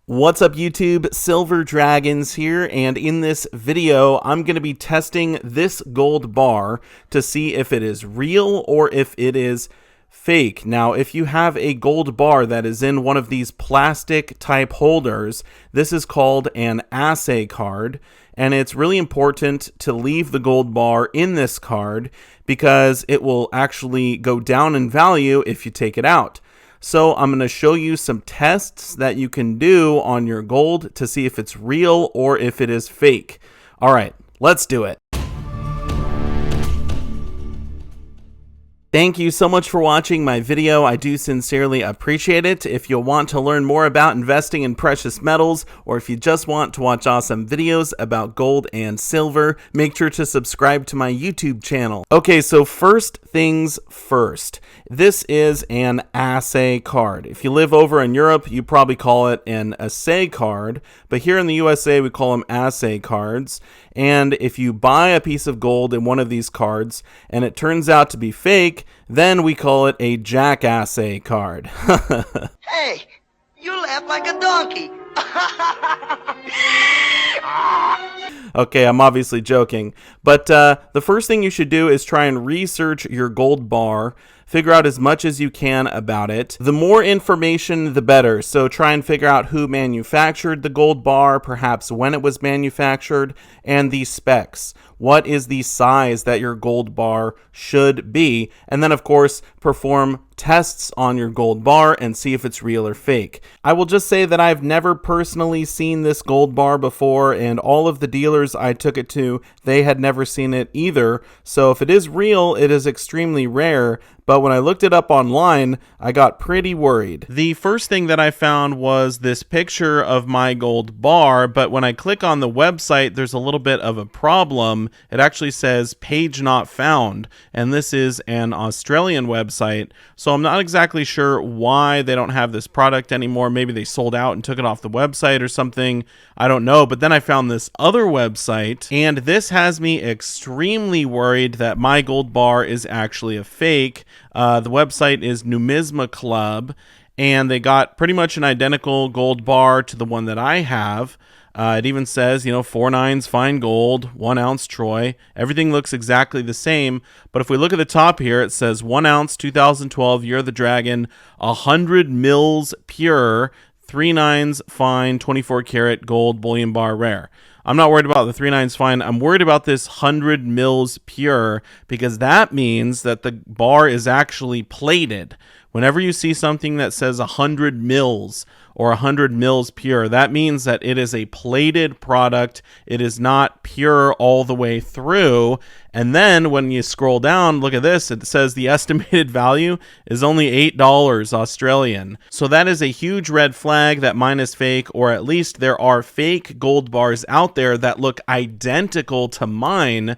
What's up YouTube, Silver Dragons here, and in this video I'm going to be testing this gold bar to see if it is real or if it is fake. Now, if you have a gold bar that is in one of these plastic type holders, this is called an assay card, and it's really important to leave the gold bar in this card because it will actually go down in value if you take it out. So I'm going to show you some tests that you can do on your gold to see if it's real or if it is fake. All right, let's do it. Thank you so much for watching my video. I do sincerely appreciate it. If you want to learn more about investing in precious metals, or if you just want to watch awesome videos about gold and silver, make sure to subscribe to my YouTube channel. Okay, so first things first. This is an assay card. If you live over in Europe, you probably call it an assay card, but here in the USA, we call them assay cards. And if you buy a piece of gold in one of these cards and it turns out to be fake, then we call it a jack assay card. Hey, you laugh like a donkey. Okay, I'm obviously joking. But the first thing you should do is try and research your gold bar. Figure out as much as you can about it. The more information, the better. So try and figure out who manufactured the gold bar, perhaps when it was manufactured, and the specs. What is the size that your gold bar should be? And then, of course, perform tests on your gold bar and see if it's real or fake. I will just say that I've never personally seen this gold bar before, and all of the dealers I took it to, they had never seen it either. So if it is real, it is extremely rare. But when I looked it up online, I got pretty worried. The first thing that I found was this picture of my gold bar, but when I click on the website, there's a little bit of a problem. It actually says page not found, and this is an Australian website, so I'm not exactly sure why they don't have this product anymore. Maybe they sold out and took it off the website or something. I don't know, but then I found this other website, and this has me extremely worried that my gold bar is actually a fake. The website is Numisma Club, and they got pretty much an identical gold bar to the one that I have. It even says, 4 nines fine gold, 1 ounce troy. Everything looks exactly the same. But if we look at the top here, it says 1 ounce 2012 Year of the Dragon, 100 mils pure, 3 nines fine, 24 karat gold bullion bar rare. I'm not worried about the 3 nines fine. I'm worried about this 100 mils pure because that means that the bar is actually plated. Whenever you see something that says 100 mils or 100 mils pure, that means that it is a plated product. It is not pure all the way through. And then when you scroll down, look at this. It says the estimated value is only $8 Australian. So that is a huge red flag that mine is fake, or at least there are fake gold bars out there that look identical to mine.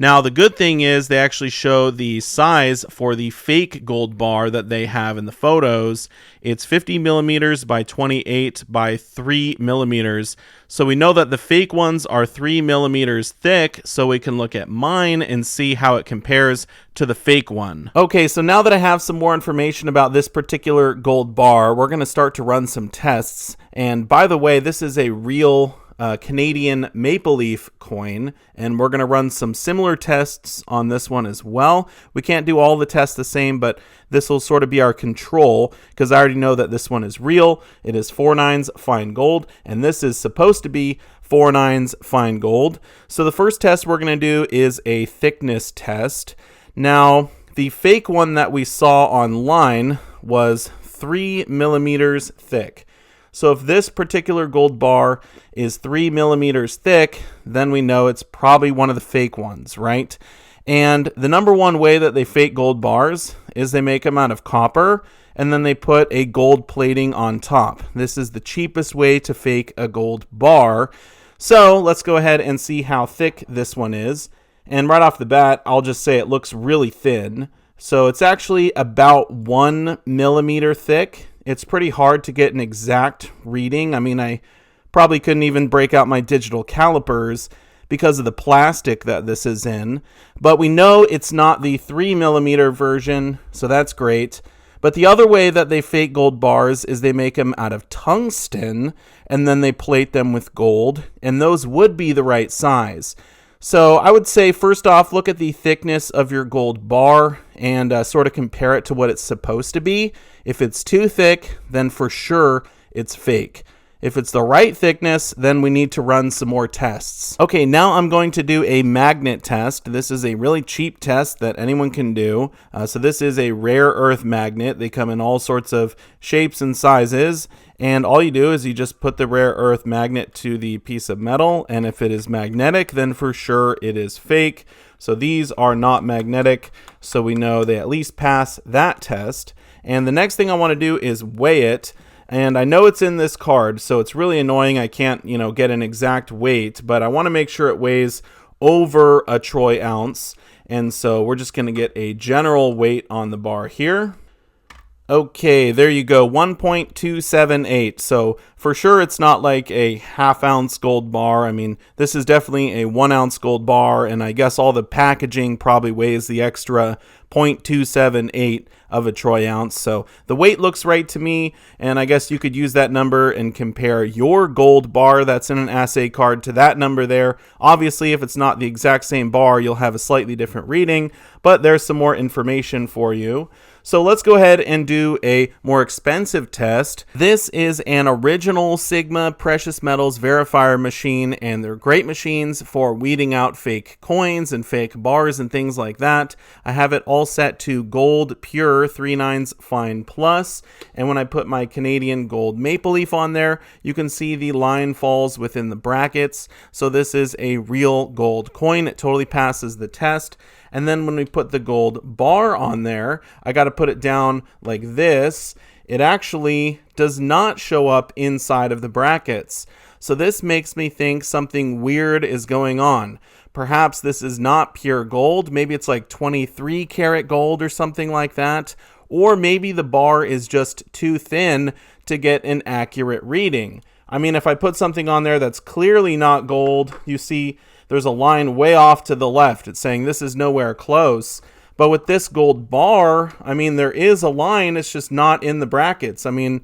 Now, the good thing is they actually show the size for the fake gold bar that they have in the photos. It's 50 millimeters by 28 by 3 millimeters. So we know that the fake ones are 3 millimeters thick, so we can look at mine and see how it compares to the fake one. Okay, so now that I have some more information about this particular gold bar, we're going to start to run some tests. And by the way, this is a real Canadian Maple Leaf coin, and we're going to run some similar tests on this one as well. We can't do all the tests the same, but this will sort of be our control because I already know that this one is real. It is 4 nines fine gold, and this is supposed to be 4 nines fine gold. So the first test we're going to do is a thickness test. Now, the fake one that we saw online was 3 millimeters thick. So if this particular gold bar is 3 millimeters thick, then we know it's probably one of the fake ones, right? And the number one way that they fake gold bars is they make them out of copper, and then they put a gold plating on top. This is the cheapest way to fake a gold bar. So let's go ahead and see how thick this one is. And right off the bat, I'll just say it looks really thin. So it's actually about 1 millimeter thick. It's pretty hard to get an exact reading. I mean, I probably couldn't even break out my digital calipers because of the plastic that this is in. But we know it's not the 3 millimeter version, so that's great. But the other way that they fake gold bars is they make them out of tungsten and then they plate them with gold, and those would be the right size. So I would say, first off, look at the thickness of your gold bar and sort of compare it to what it's supposed to be. If it's too thick, then for sure it's fake. If it's the right thickness, then we need to run some more tests. Okay, now I'm going to do a magnet test. This is a really cheap test that anyone can do. So this is a rare earth magnet. They come in all sorts of shapes and sizes. And all you do is you just put the rare earth magnet to the piece of metal. And if it is magnetic, then for sure it is fake. So these are not magnetic. So we know they at least pass that test. And the next thing I want to do is weigh it. And I know it's in this card, so it's really annoying. I can't, get an exact weight, but I want to make sure it weighs over a troy ounce. And so we're just going to get a general weight on the bar here. Okay, there you go, 1.278. So for sure it's not like a half-ounce gold bar. I mean, this is definitely a 1-ounce gold bar, and I guess all the packaging probably weighs the extra 0.278 of a troy ounce. So the weight looks right to me, and I guess you could use that number and compare your gold bar that's in an assay card to that number there. Obviously, if it's not the exact same bar, you'll have a slightly different reading, but there's some more information for you. So let's go ahead and do a more expensive test. This is an original Sigma Precious Metals verifier machine, and they're great machines for weeding out fake coins and fake bars and things like that. I have it all set to Gold Pure 3/9 Fine Plus, and when I put my Canadian Gold Maple Leaf on there, you can see the line falls within the brackets. So this is a real gold coin. It totally passes the test. And then when we put the gold bar on there, I got to put it down like this. It actually does not show up inside of the brackets. So this makes me think something weird is going on. Perhaps this is not pure gold. Maybe it's like 23 karat gold or something like that. Or maybe the bar is just too thin to get an accurate reading. I mean, if I put something on there that's clearly not gold, you see there's a line way off to the left. It's saying this is nowhere close. But with this gold bar, I mean, there is a line. It's just not in the brackets. I mean,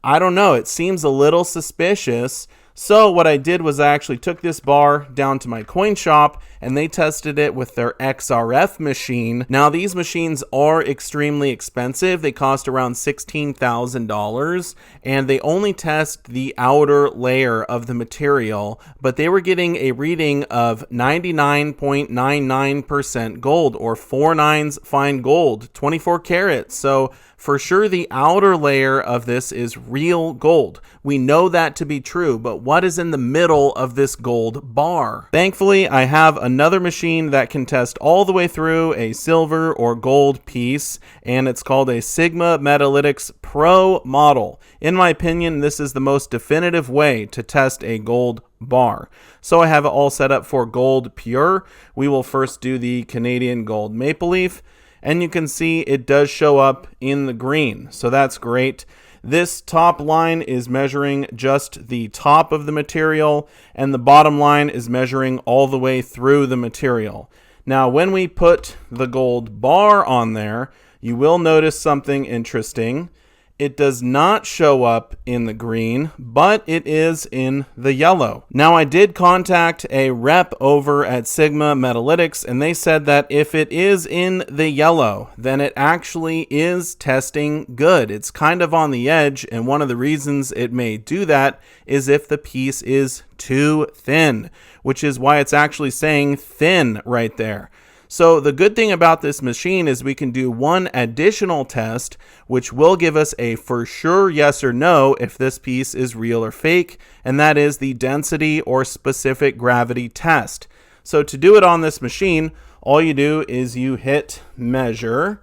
I don't know. It seems a little suspicious. So what I did was I actually took this bar down to my coin shop and they tested it with their XRF machine. Now these machines are extremely expensive. They cost around $16,000 and they only test the outer layer of the material, but they were getting a reading of 99.99% gold, or 4/9 fine gold, 24 carats. So for sure the outer layer of this is real gold. We know that to be true, but what is in the middle of this gold bar? Thankfully, I have another machine that can test all the way through a silver or gold piece, and it's called a Sigma Metalytics Pro model. In my opinion, this is the most definitive way to test a gold bar. So I have it all set up for Gold Pure. We will first do the Canadian Gold Maple Leaf, and you can see it does show up in the green, so that's great. This top line is measuring just the top of the material, and the bottom line is measuring all the way through the material. Now, when we put the gold bar on there, you will notice something interesting. It does not show up in the green, but it is in the yellow. Now, I did contact a rep over at Sigma Metalytics, and they said that if it is in the yellow, then it actually is testing good. It's kind of on the edge, and one of the reasons it may do that is if the piece is too thin, which is why it's actually saying thin right there. So the good thing about this machine is we can do one additional test, which will give us a for sure yes or no if this piece is real or fake, and that is the density or specific gravity test. So to do it on this machine, all you do is you hit measure,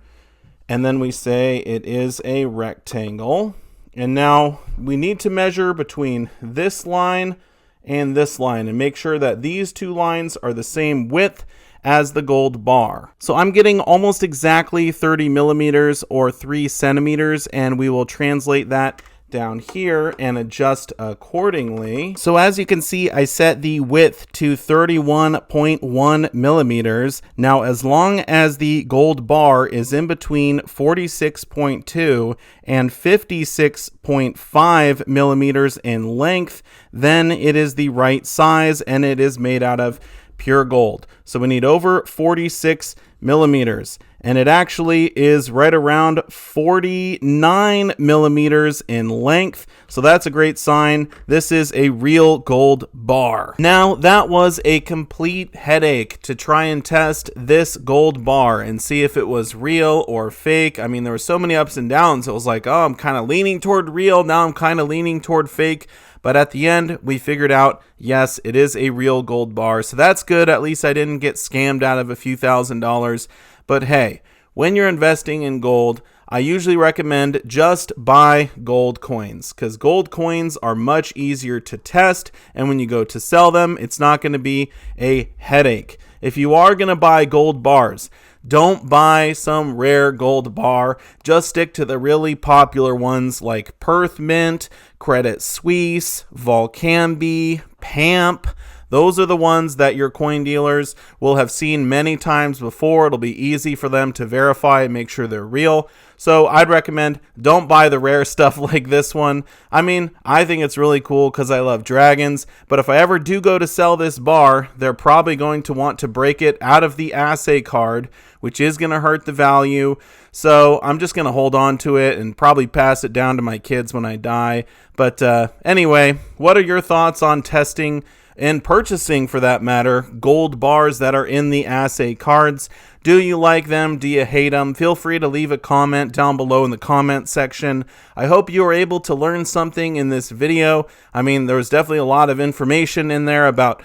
and then we say it is a rectangle. And now we need to measure between this line and this line and make sure that these two lines are the same width as the gold bar. So I'm getting almost exactly 30 millimeters or 3 centimeters, and we will translate that down here and adjust accordingly. So as you can see, I set the width to 31.1 millimeters. Now, as long as the gold bar is in between 46.2 and 56.5 millimeters in length, then it is the right size and it is made out of pure gold. So we need over 46 millimeters, and it actually is right around 49 millimeters in length. So that's a great sign. This is a real gold bar. Now, that was a complete headache to try and test this gold bar and see if it was real or fake. I mean, there were so many ups and downs. It was like, oh, I'm kind of leaning toward real. Now I'm kind of leaning toward fake. But at the end, we figured out, yes, it is a real gold bar. So that's good. At least I didn't get scammed out of a few $1,000s. But hey, when you're investing in gold, I usually recommend just buy gold coins, because gold coins are much easier to test. And when you go to sell them, it's not going to be a headache. If you are going to buy gold bars, don't buy some rare gold bar. Just stick to the really popular ones like Perth Mint, Credit Suisse, Volcambi, PAMP. Those are the ones that your coin dealers will have seen many times before. It'll be easy for them to verify and make sure they're real. So I'd recommend don't buy the rare stuff like this one. I mean, I think it's really cool because I love dragons, but if I ever do go to sell this bar, they're probably going to want to break it out of the assay card, which is going to hurt the value. So I'm just going to hold on to it and probably pass it down to my kids when I die. But anyway, what are your thoughts on testing and purchasing, for that matter, gold bars that are in the assay cards? Do you like them? Do you hate them? Feel free to leave a comment down below in the comment section. I hope you were able to learn something in this video. I mean, there was definitely a lot of information in there about,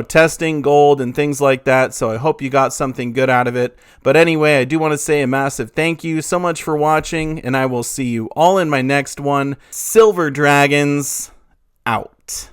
testing gold and things like that. So I hope you got something good out of it. But anyway, I do want to say a massive thank you so much for watching, and I will see you all in my next one. Silver Dragons out.